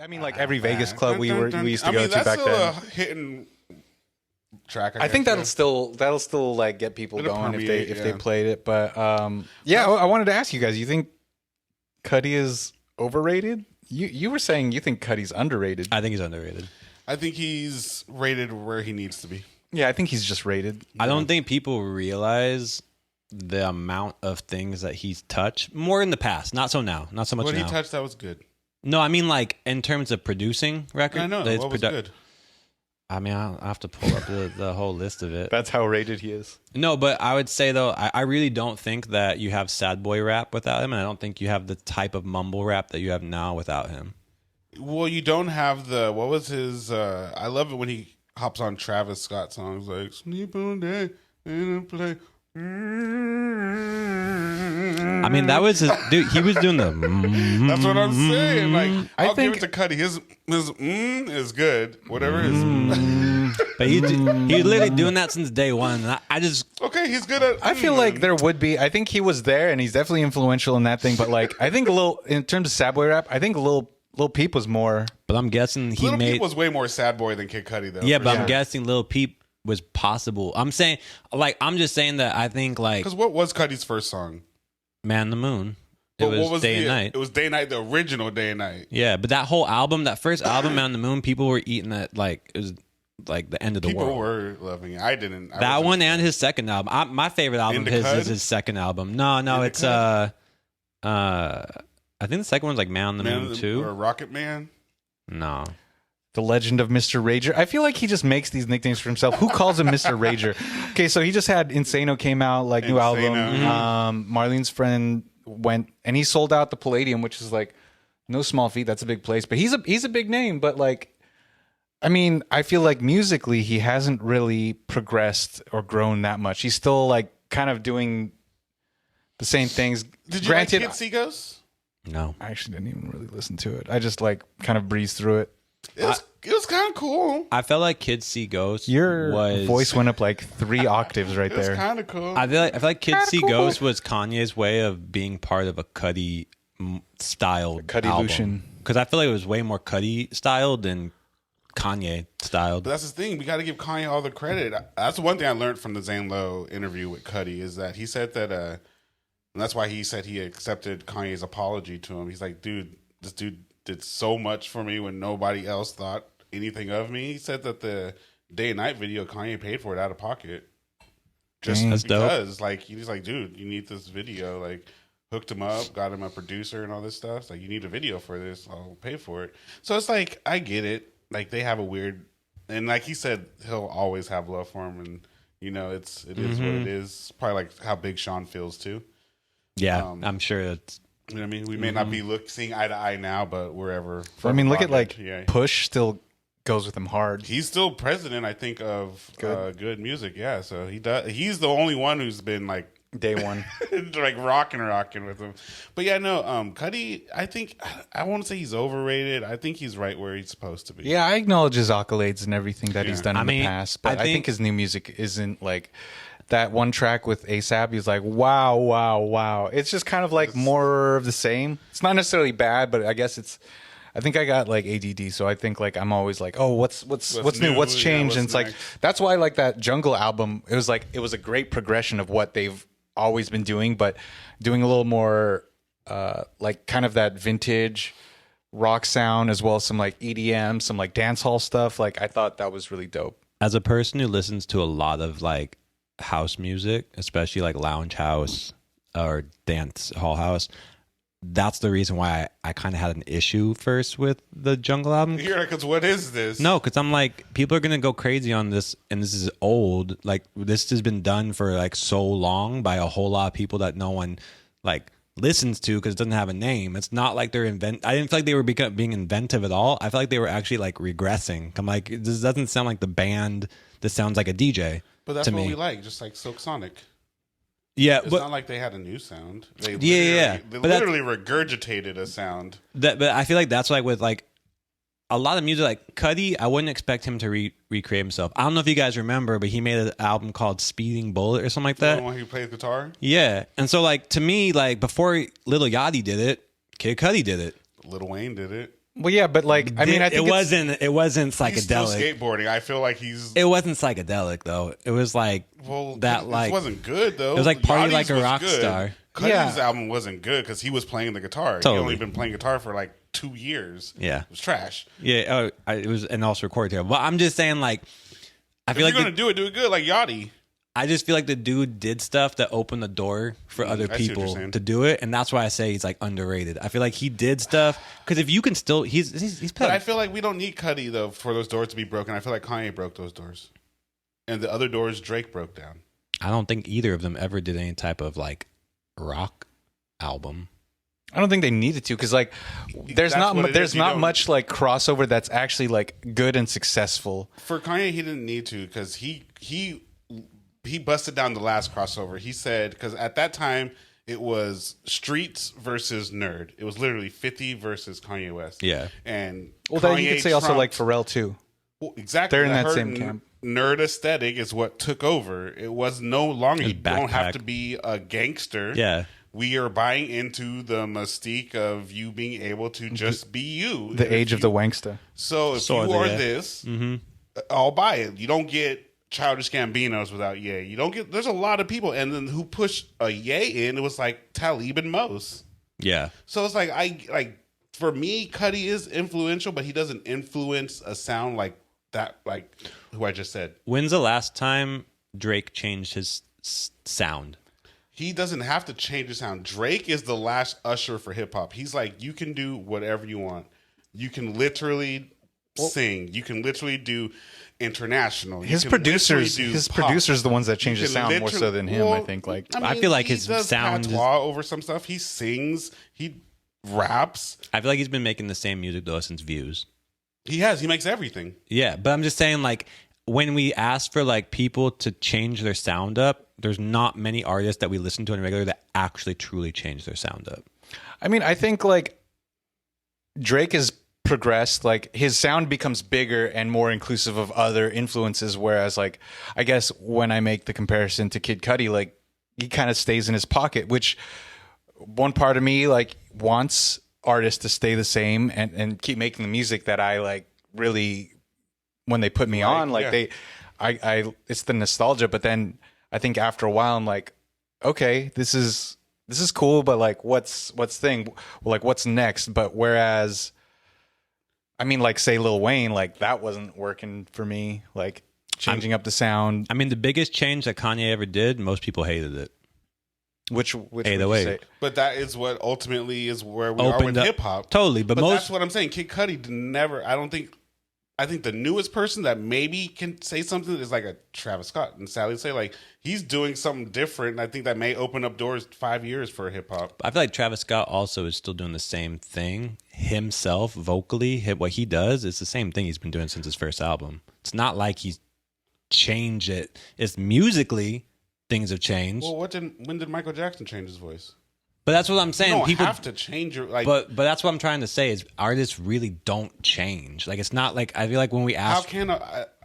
I mean, like every Vegas club we used to go to back then. That's a hitting track. I think that'll still like get people going if they played it. But I wanted to ask you guys. You think Cudi is overrated? You were saying you think Cudi's underrated. I think he's underrated. I think he's rated where he needs to be. Yeah, I think he's just rated. I don't think people realize the amount of things that he's touched. More in the past, not so now, not so much now. What he touched, that was good. No, I mean like in terms of producing records. I know what was good. I mean, I'll have to pull up the whole list of it. That's how rated he is. No, but I would say though, I really don't think that you have sad boy rap without him, and I don't think you have the type of mumble rap that you have now without him. Well, you don't have the, what was his, I love it when he hops on Travis Scott songs like Sleep on Day and a Play. I mean, that was his, dude, he was doing the That's what I'm saying. Like, I'll give it to Cudi. His is good. Whatever his but he's literally doing that since day one. And I just okay, he's good at I feel like there would be, I think he was there and he's definitely influential in that thing, but like I think in terms of sad boy rap, I think Lil Peep was more. But I'm guessing Lil Peep was way more sad boy than Kid Cudi though. Yeah, but I'm guessing Lil Peep was possible. I'm saying, like, I'm just saying that I think, like, because what was Cudi's first song? Man in the Moon. It was Day and Night. It was Day and Night, the original Day and Night. Yeah, but that whole album, that first album, Man on the Moon, people were eating it like it was like the end of the world. People were loving it. I didn't. That one and his second album. My favorite album of his is his second album. No, it's I think the second one's like Man on the Moon 2 or Rocket Man. No. The Legend of Mr. Rager. I feel like he just makes these nicknames for himself. Who calls him Mr. Rager? Okay, so he just had Insano came out, like new album. Marlene's Friend went and he sold out the Palladium, which is like no small feat. That's a big place. But he's a big name. But like, I mean, I feel like musically he hasn't really progressed or grown that much. He's still like kind of doing the same things. Did you like Kid Cudi? No, I actually didn't even really listen to it. I just like kind of breezed through it. It was kind of cool. I felt like Kid See Ghost. Your voice went up like 3 octaves right there. It was kind of cool. I feel like Kid See Ghost was Kanye's way of being part of a Cudi styled album. Because I feel like it was way more Cudi styled than Kanye styled. But that's the thing. We got to give Kanye all the credit. That's one thing I learned from the Zane Lowe interview with Cudi is that he said that, and that's why he said he accepted Kanye's apology to him. He's like, dude, this dude did so much for me when nobody else thought anything of me. He said that the Day and Night video, Kanye paid for it out of pocket. Just because, like, he's like, dude, you need this video. Like, hooked him up, got him a producer and all this stuff. It's like, you need a video for this. I'll pay for it. So it's like, I get it. Like, they have a weird, and like he said, he'll always have love for him. And, you know, it is what it is. Probably like how Big Sean feels too. Yeah, I'm sure it's. You know what I mean? We may not be seeing eye to eye now, but wherever. I mean, look at like Push still goes with him hard. He's still president, I think, of Good Music. Yeah, so he does. He's the only one who's been like day one, like rocking with him. But yeah, no, Cudi. I think I won't say he's overrated. I think he's right where he's supposed to be. Yeah, I acknowledge his accolades and everything that he's done in the past, but I think his new music isn't like. That one track with ASAP, he's like, wow. It's just kind of like more of the same. It's not necessarily bad, but I guess it's. I think I got like ADD, so I think like I'm always like, oh, what's new, what's changed, and it's like that's why like that Jungle album. It was a great progression of what they've always been doing, but doing a little more like kind of that vintage rock sound as well as some like EDM, some like dance hall stuff. Like I thought that was really dope. As a person who listens to a lot of like house music, especially like lounge house or dance hall house, that's the reason why I kind of had an issue first with the Jungle album. Yeah, because what is this? No, because I'm like, people are gonna go crazy on this, and this is old. Like this has been done for like so long by a whole lot of people that no one like listens to because it doesn't have a name. It's not like they're I didn't feel like they were being inventive at all. I feel like they were actually like regressing. I'm like, this doesn't sound like the band. This sounds like a DJ. But that's what we like, just like Silk Sonic. Yeah, it's but not like they had a new sound. They They literally regurgitated a sound. But I feel like that's like with like a lot of music, like Cudi, I wouldn't expect him to recreate himself. I don't know if you guys remember, but he made an album called Speeding Bullet or something like that. The one who plays guitar? Yeah. And so like to me, like before Lil Yachty did it, Kid Cudi did it. Lil Wayne did it. Well, yeah, but like, I mean, I think it wasn't psychedelic. He's still skateboarding. I feel like he's. It wasn't psychedelic though. It was like that. Like it wasn't good though. It was like Party Yachty's Like a was Rock good. Star. Cudi's album wasn't good because he was playing the guitar. Totally. He only been playing guitar for like 2 years. Yeah, it was trash. Yeah, it was, and also recorded here. But I'm just saying, like, I feel if you're gonna do it good, like Yachty. I just feel like the dude did stuff that opened the door for other people to do it, and that's why I say he's like underrated. I feel like he did stuff because if you can still, he's. But I feel like we don't need Cudi though for those doors to be broken. I feel like Kanye broke those doors, and the other doors Drake broke down. I don't think either of them ever did any type of like rock album. I don't think they needed to because like there's not much like crossover that's actually like good and successful. For Kanye, he didn't need to because he busted down the last crossover. He said because at that time it was streets versus nerd. It was literally 50 versus Kanye West. Yeah, and then you could say also like Pharrell too. Well, exactly, they're in that same camp. Nerd aesthetic is what took over. It was no longer you don't have to be a gangster. Yeah. We are buying into the mystique of you being able to just be you. The age of the wanksta. So if you are this, I'll buy it. You don't get Childish Gambinos without Ye. You don't get. There's a lot of people, and then who pushed a Ye in? It was like Talib and Mos. Yeah. So it's like for me, Cudi is influential, but he doesn't influence a sound like that. Like who I just said. When's the last time Drake changed his sound? He doesn't have to change the sound. Drake is the last usher for hip hop. He's like, you can do whatever you want. You can literally sing. You can literally do international. His producers the ones that change the sound more so than him. I think. Like I feel like his sound over some stuff. He sings. He raps. I feel like he's been making the same music though since Views. He has. He makes everything. Yeah, but I'm just saying, like, when we ask for like people to change their sound up, there's not many artists that we listen to on a regular that actually truly change their sound up. I mean, I think like Drake has progressed. Like his sound becomes bigger and more inclusive of other influences. Whereas, like, I guess when I make the comparison to Kid Cudi, like he kind of stays in his pocket. Which one part of me like wants artists to stay the same and keep making the music that I like really when they put me on. Like I it's the nostalgia. But then I think after a while I'm like, okay, this is cool, but like what's next? But whereas I mean, like say Lil Wayne, like that wasn't working for me, like changing up the sound. I mean, the biggest change that Kanye ever did, most people hated it. Which 808. But that is what ultimately is where we are with hip hop. Totally, but that's what I'm saying. Kid Cudi never. I think the newest person that maybe can say something is like a Travis Scott and Sally say like he's doing something different. And I think that may open up doors 5 years for hip hop. I feel like Travis Scott also is still doing the same thing himself vocally. What he does is the same thing he's been doing since his first album. It's not like he's changed it. It's musically things have changed. Well, when did Michael Jackson change his voice? But that's what I'm saying. You don't People have to change your like. But that's what I'm trying to say is artists really don't change. Like it's not like I feel like when we ask, how can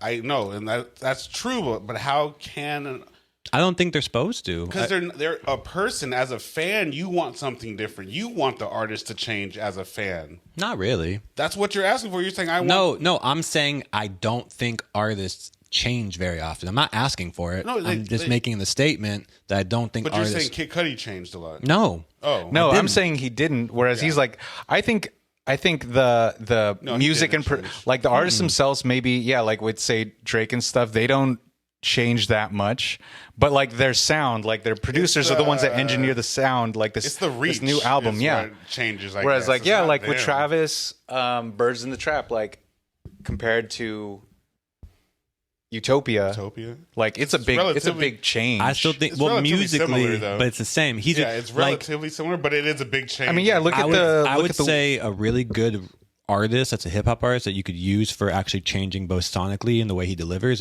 I know, and that's true. But how can I don't think they're supposed to because they're a person as a fan. You want something different. You want the artist to change as a fan. Not really. That's what you're asking for. You're saying I want. No. I'm saying I don't think artists change very often. I'm not asking for it. No, I'm just making the statement that I don't think. But artists... you're saying Kid Cudi changed a lot. No. Oh no, I'm saying he didn't. Whereas he's like, I think the music and like the artists themselves maybe like with say Drake and stuff, they don't change that much. But like their sound, like their producers are the ones that engineer the sound. Like this, it's the reach. This new album, changes. Whereas like like with Travis, Birds in the Trap, like compared to Utopia, like it's a big change. I still think musically, similar, but it's the same. It's relatively similar, but it is a big change. I mean, look at I would say a really good artist that's a hip hop artist that you could use for actually changing both sonically and the way he delivers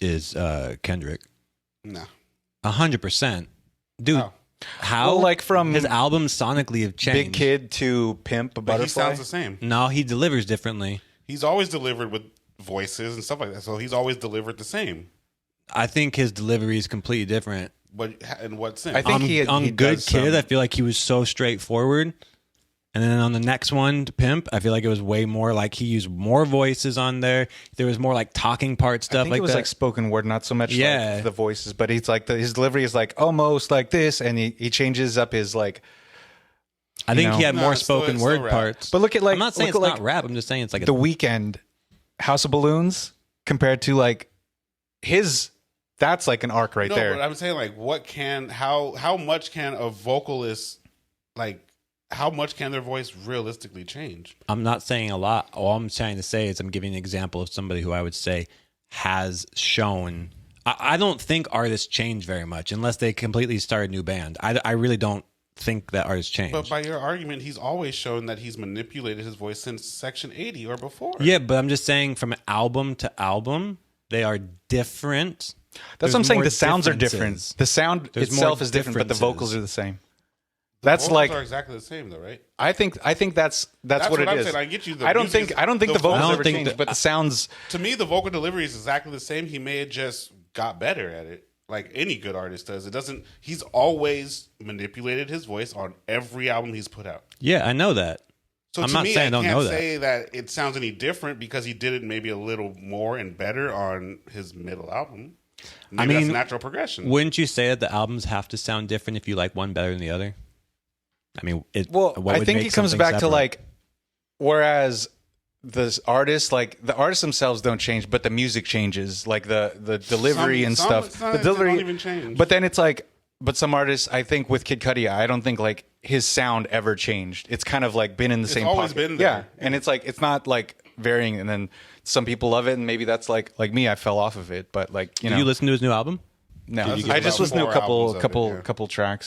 is Kendrick. No, 100%, dude. No. How like from his albums sonically have changed. Big Kid to Pimp a Butterfly. He sounds the same. No, he delivers differently. He's always delivered with voices and stuff like that, so he's always delivered the same. I think his delivery is completely different. But in what sense? I think on Good Kid, I feel like he was so straightforward. And then on the next one, Pimp, I feel like it was way more like he used more voices on there. There was more like talking part stuff. I think it was like spoken word, not so much like the voices, but he's like his delivery is like almost like this, and he changes up his like. I think he had more spoken word parts. But look at like I'm not saying it's not rap. I'm just saying it's like The Weeknd, House of Balloons compared to like his. That's like an arc right there. But I'm saying like how much can a vocalist like. How much can their voice realistically change? I'm not saying a lot. All I'm trying to say is I'm giving an example of somebody who I would say has shown. I don't think artists change very much unless they completely start a new band. I really don't think that artists change. But by your argument, he's always shown that he's manipulated his voice since Section 80 or before. Yeah, but I'm just saying from album to album, they are different. That's what I'm saying. The sounds are different. The sound itself is different, but the vocals are the same. That's like are exactly the same though, right? I think that's what it I'm is. saying. I get you. I don't think the vocals ever changed, but the sounds. To me, the vocal delivery is exactly the same. He may have just got better at it, like any good artist does. It doesn't. He's always manipulated his voice on every album he's put out. Yeah, I know that. So I'm to not me, saying I don't know that. can't say that it sounds any different because he did it maybe a little more and better on his middle album. Maybe that's natural progression. Wouldn't you say that the albums have to sound different if you like one better than the other? I mean, I think it comes back to like, whereas the artists themselves don't change, but the music changes, like the delivery and stuff. The delivery don't even change. But then it's like, but some artists, I think with Kid Cudi, I don't think like his sound ever changed. It's kind of like been in the same. It's always pocket. been there. Yeah, and it's like it's not like varying. And then some people love it, and maybe that's like me, I fell off of it. But like Did you listen to his new album? No, I just listened to a couple tracks.